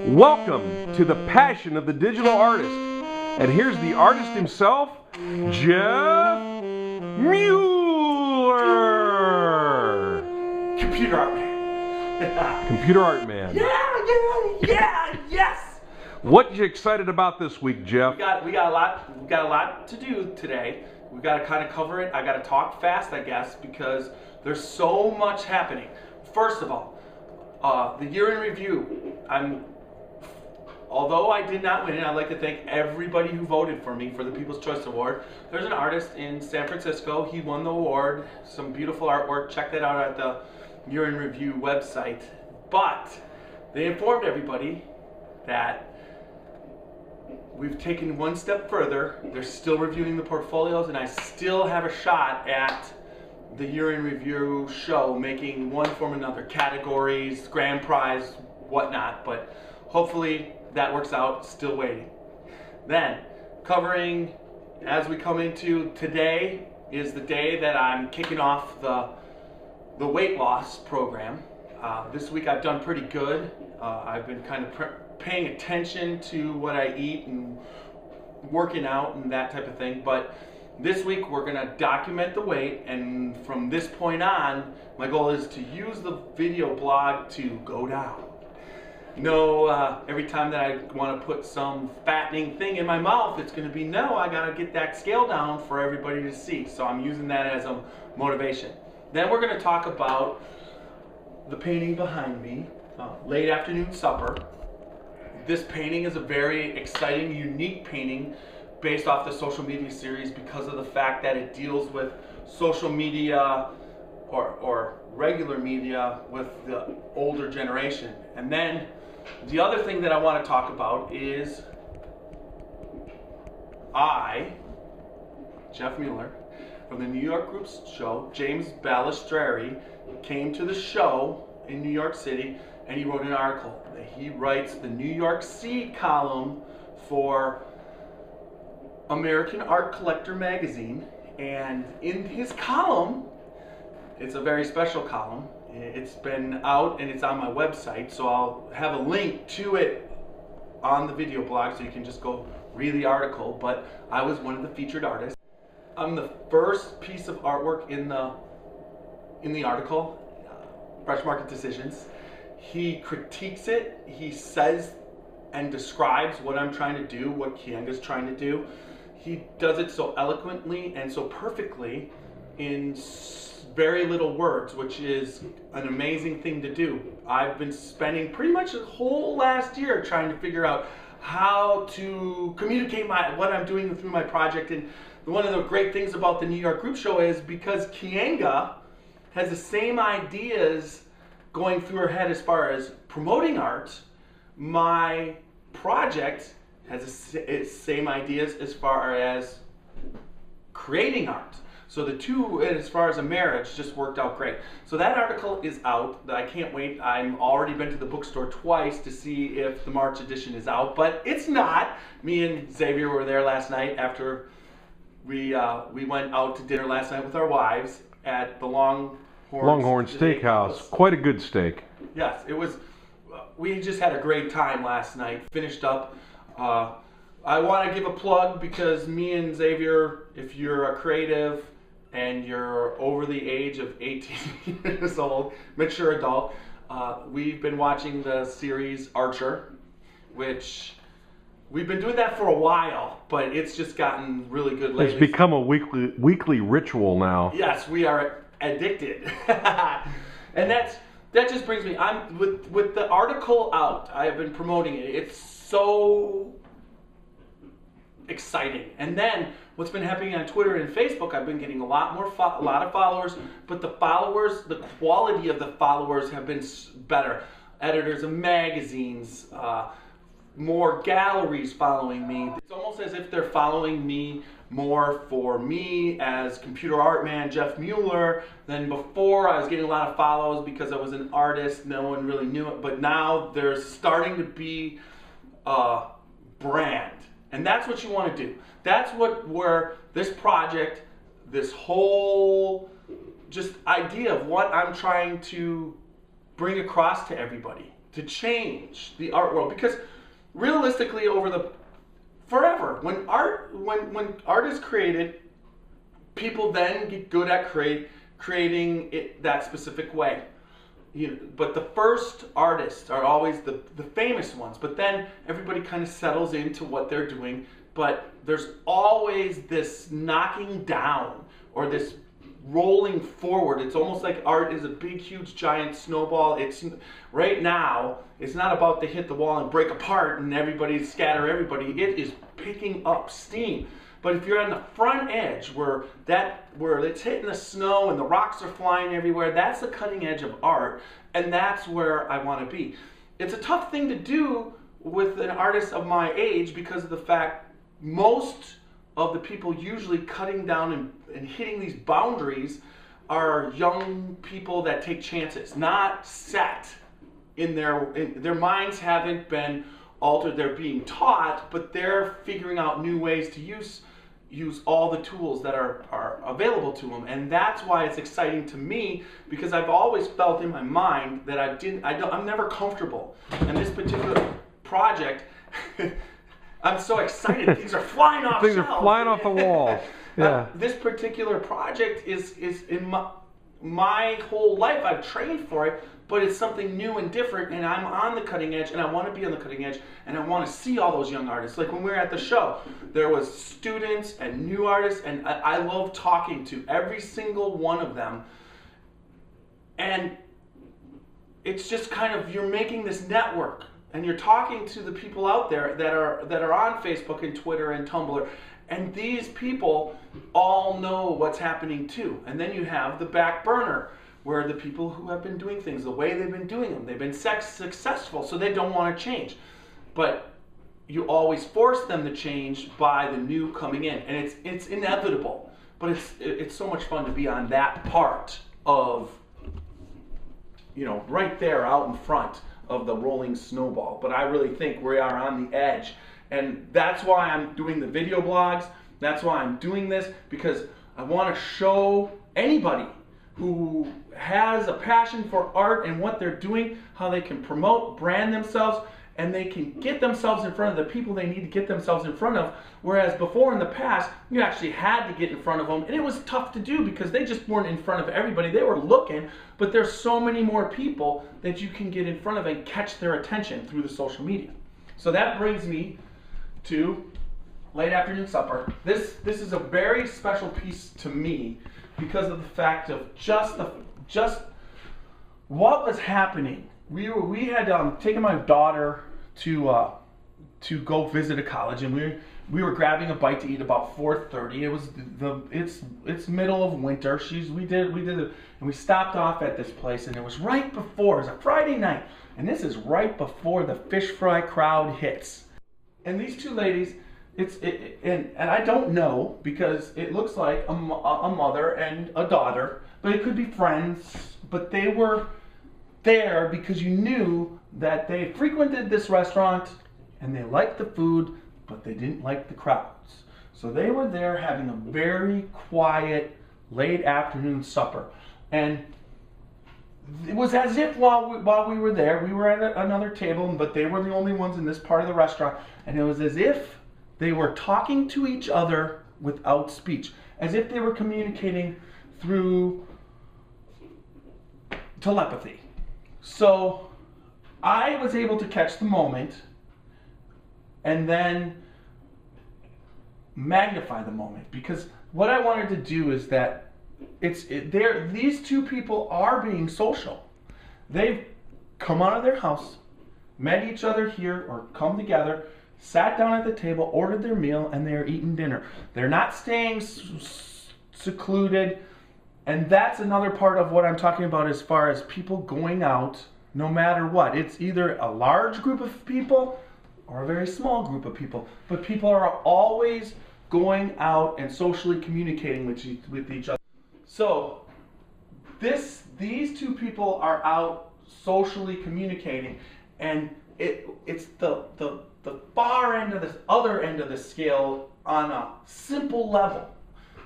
Welcome to the passion of the digital artist. And here's the artist himself, Jeff Mueller. Computer art man. Computer art man. Yes. What you excited about this week, Jeff? We got a lot to do today. We got to kind of cover it. I got to talk fast, I guess, because there's so much happening. First of all, the year in review. Although I did not win it, I'd like to thank everybody who voted for me for the People's Choice Award. There's an artist in San Francisco. He won the award. Some beautiful artwork. Check that out at the Year in Review website. But they informed everybody that we've taken one step further. They're still reviewing the portfolios, and I still have a shot at the Year in Review show, making one form or another, categories, grand prize, whatnot. But hopefully that works out. Still waiting. Then, covering as we come into today is the day that I'm kicking off the weight loss program. This week I've done pretty good. I've been kind of paying attention to what I eat and working out and that type of thing. But this week we're going to document the weight, and from this point on, my goal is to use the video blog to go down. Every time that I want to put some fattening thing in my mouth, it's going to be, no, I got to get that scale down for everybody to see. So I'm using that as a motivation. Then we're going to talk about the painting behind me, Late Afternoon Supper. This painting is a very exciting, unique painting based off the social media series because of the fact that it deals with social media or regular media with the older generation. And then the other thing that I want to talk about is Jeff Mueller, from the New York Group's show, James Balistreri, came to the show in New York City, and he wrote an article. He writes the New York Sea column for American Art Collector magazine, and in his column, it's a very special column. It's been out and it's on my website, so I'll have a link to it on the video blog so you can just go read the article. But I was one of the featured artists. I'm the first piece of artwork in the article, Fresh Market Decisions. He critiques it. He says and describes what I'm trying to do, what Kienga's trying to do. He does it so eloquently and so perfectly in very little words, which is an amazing thing to do. I've been spending pretty much the whole last year trying to figure out how to communicate what I'm doing through my project. And one of the great things about the New York Group show is because Kienga has the same ideas going through her head as far as promoting art, my project has the same ideas as far as creating art. So the two, as far as a marriage, just worked out great. So that article is out. I can't wait. I've already been to the bookstore twice to see if the March edition is out, but it's not. Me and Xavier were there last night after we went out to dinner last night with our wives at the Longhorn Steakhouse. Quite a good steak. Yes, it was. We just had a great time last night. Finished up. I want to give a plug because me and Xavier, if you're a creative and you're over the age of 18 years old, mature adult, we've been watching the series Archer, which we've been doing that for a while, but it's just gotten really good lately. It's become a weekly ritual now. Yes, we are addicted. And that just brings me, I'm with the article out, I have been promoting it. It's so exciting. And then what's been happening on Twitter and Facebook, I've been getting a lot of followers, but the quality of the followers have been better. Editors of magazines, more galleries following me. It's almost as if they're following me more for me as computer art man Jeff Mueller than before. I was getting a lot of follows because I was an artist. No one really knew it, but now there's starting to be a brand. And that's what you want to do. That's where this project, this whole just idea of what I'm trying to bring across to everybody to change the art world, because realistically forever, when art is created, people then get good at creating it that specific way. But the first artists are always the famous ones, but then everybody kind of settles into what they're doing, but there's always this knocking down or this rolling forward. It's almost like art is a big, huge, giant snowball. It's right now, it's not about to hit the wall and break apart and scatter everybody. It is picking up steam. But if you're on the front edge where it's hitting the snow and the rocks are flying everywhere, that's the cutting edge of art, and that's where I want to be. It's a tough thing to do with an artist of my age because of the fact most of the people usually cutting down and hitting these boundaries are young people that take chances, not set in their minds haven't been altered. They're being taught, but they're figuring out new ways to use all the tools that are available to them. And that's why it's exciting to me, because I've always felt in my mind that I'm never comfortable. And this particular project, I'm so excited. Things are flying off Things shelves. are flying off the walls. Yeah. This particular project is in my whole life. I've trained for it, but it's something new and different, and I'm on the cutting edge, and I want to be on the cutting edge, and I want to see all those young artists. Like when we were at the show, there was students and new artists, and I love talking to every single one of them. And it's just kind of, you're making this network, and you're talking to the people out there that are on Facebook and Twitter and Tumblr, and these people all know what's happening too. And then you have the back burner, where the people who have been doing things the way they've been doing them, they've been successful, so they don't want to change. But you always force them to change by the new coming in, and it's inevitable. But it's so much fun to be on that part of, right there out in front of the rolling snowball. But I really think we are on the edge, and that's why I'm doing the video blogs. That's why I'm doing this, because I want to show anybody who has a passion for art and what they're doing, how they can promote, brand themselves, and they can get themselves in front of the people they need to get themselves in front of. Whereas before in the past, you actually had to get in front of them, and it was tough to do because they just weren't in front of everybody. They were looking, but there's so many more people that you can get in front of and catch their attention through the social media. So that brings me to late afternoon supper. This is a very special piece to me because of the fact of just what was happening. We had taken my daughter to go visit a college, and we were grabbing a bite to eat about 4:30. It was it's middle of winter. We did it, and we stopped off at this place, and it was right before, it was a Friday night, and this is right before the fish fry crowd hits. And these two ladies, and I don't know, because it looks like a mother and a daughter, but it could be friends, but they were there because you knew that they frequented this restaurant and they liked the food, but they didn't like the crowds. So they were there having a very quiet late afternoon supper. And it was as if while we were there, we were at another table, but they were the only ones in this part of the restaurant, and it was as if they were talking to each other without speech, as if they were communicating through telepathy. So I was able to catch the moment and then magnify the moment, because what I wanted to do is that these two people are being social. They've come out of their house, met each other here, or come together, sat down at the table, ordered their meal, and they're eating dinner. They're not staying secluded. And that's another part of what I'm talking about as far as people going out, no matter what. It's either a large group of people or a very small group of people. But people are always going out and socially communicating with each other. So these two people are out socially communicating, and it's the far end of this other end of the scale on a simple level,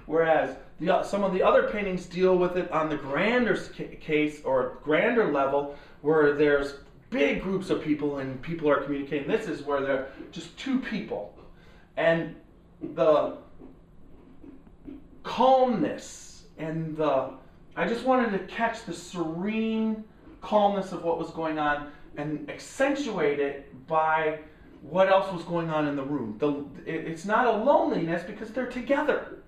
whereas some of the other paintings deal with it on the grander case or grander level, where there's big groups of people and people are communicating. This is where they're just two people. And the calmness and I just wanted to catch the serene calmness of what was going on and accentuate it by what else was going on in the room. It's not a loneliness because they're together.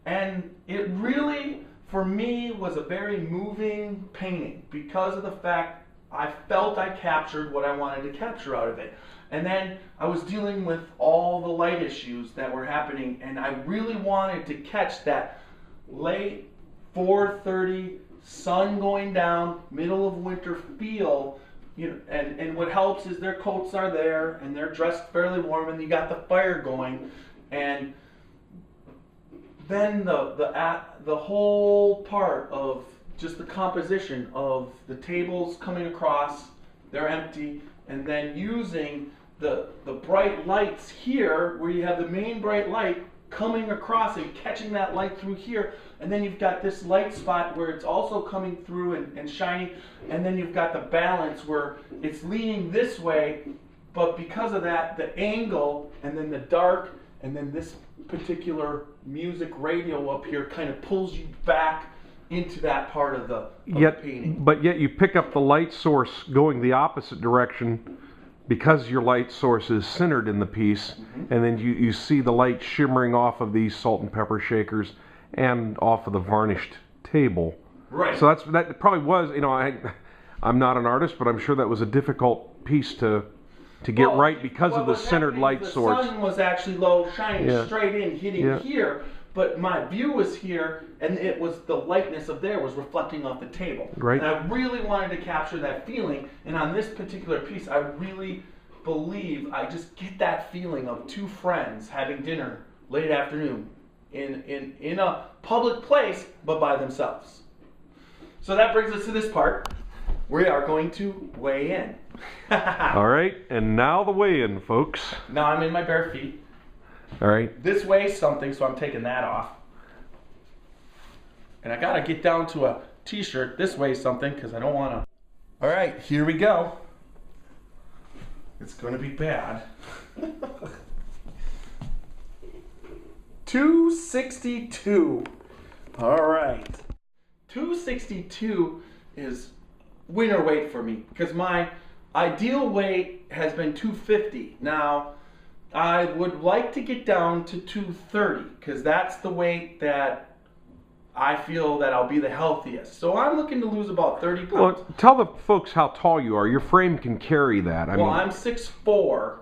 And it really, for me, was a very moving painting because of the fact I felt I captured what I wanted to capture out of it. And then I was dealing with all the light issues that were happening, and I really wanted to catch that late 4:30, sun going down, middle of winter feel. And what helps is their coats are there, and they're dressed fairly warm, and you got the fire going, and then the whole part of just the composition of the tables coming across, they're empty, and then using the bright lights here, where you have the main bright light coming across and catching that light through here, and then you've got this light spot where it's also coming through and shining, and then you've got the balance where it's leaning this way, but because of that, the angle, and then the dark, and then this particular music radio up here kind of pulls you back into that part of the painting. But yet you pick up the light source going the opposite direction because your light source is centered in the piece, and then you see the light shimmering off of these salt and pepper shakers and off of the varnished table. Right. So that probably was, I'm not an artist, but I'm sure that was a difficult piece to get right because of the centered light source. The sun was actually low, shining straight in, hitting here, but my view was here, and it was the lightness of there was reflecting off the table. Right. And I really wanted to capture that feeling, and on this particular piece, I really believe I just get that feeling of two friends having dinner late afternoon in a public place, but by themselves. So that brings us to this part. We are going to weigh in. All right, and now the weigh-in, folks. Now I'm in my bare feet. All right. This weighs something, so I'm taking that off. And I gotta get down to a t-shirt. This weighs something, because I don't want to. All right, here we go. It's gonna be bad. 262. All right. 262 is winner weight for me, because my ideal weight has been 250. Now, I would like to get down to 230 because that's the weight that I feel that I'll be the healthiest. So I'm looking to lose about 30 pounds. Well, tell the folks how tall you are. Your frame can carry that. I'm 6'4",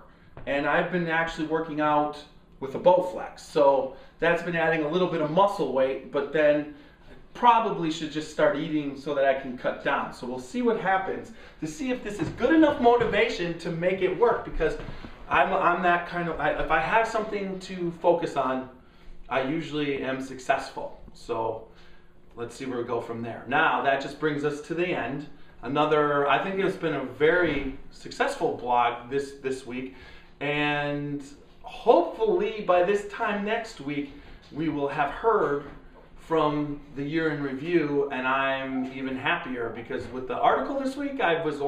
and I've been actually working out with a Bowflex. So that's been adding a little bit of muscle weight, but then probably should just start eating so that I can cut down. So we'll see what happens to see if this is good enough motivation to make it work, because I'm that kind of, if I have something to focus on, I usually am successful. So let's see where we go from there. Now that just brings us to the end. I think it's been a very successful blog this week, and hopefully by this time next week we will have heard from the year in review, and I'm even happier because with the article this week I was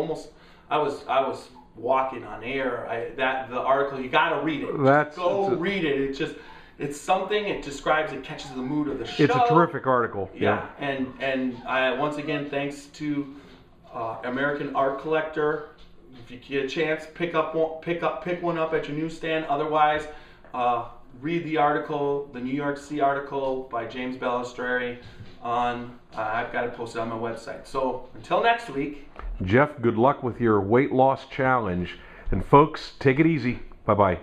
walking on air. The article, you gotta read it. Read it. It's something. It describes. It catches the mood of the show. It's a terrific article. Yeah. And I once again, thanks to American Art Collector. If you get a chance, pick one up at your newsstand. Otherwise, read the article, the New York Sea article by James Balistreri on. I've got it posted on my website. So until next week. Jeff, good luck with your weight loss challenge. And folks, take it easy. Bye-bye.